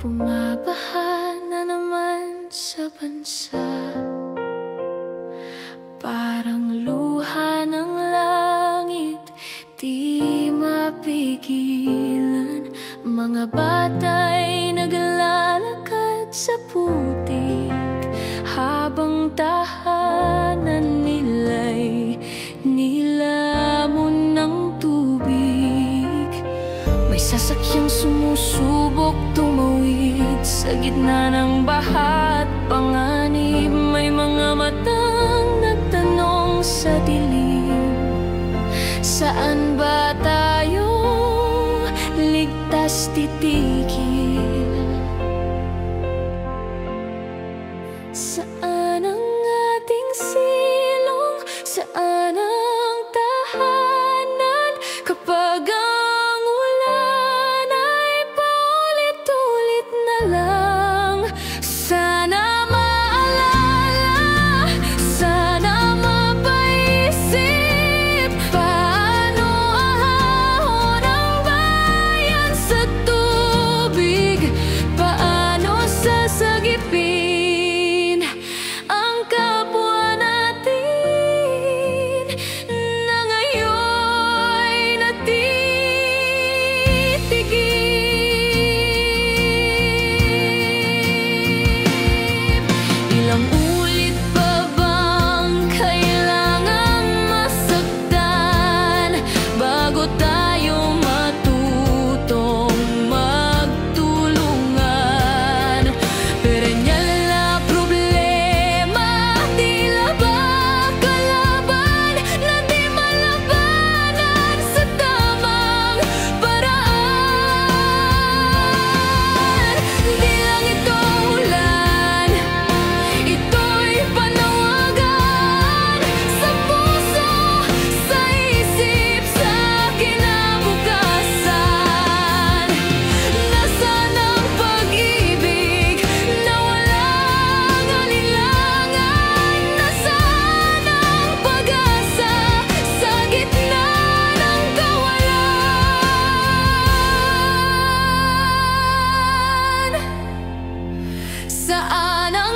Bumabaha na naman sa bansa, parang luha ng langit, di mapigilan. Mga bata'y naglalakad sa putik, habang tahanan nila'y nilamon ng tubig. May sasakyang sumusubok tumawid sa gitna ng baha at panganib. May mga matang nagtanong sa dilim, saan ba tayo ligtas titigil? Saan ang ating silong? Saan ang tahanan kapag ang ulan ay paulit-ulit na lang? Sana maalala, sana mapaisip, paano ahahon ang bayan sa tubig? Paano sasagipin ang kapwa natin na ngayon'y natitigib? Ilang ulit pa bang kailangang masaktan bago tayo matutong magtulungan? Perenyal na problema, tila ba kalaban na di malabanan sa tamang paraan? Di lang ito ulan, ito'y panawagan sa puso, sa isip, sa kinabukasan. Nasaan ang pag-ibig na walang alinlangan? Nasaan ang pag-asa sa gitna ng kawalan? Saan ang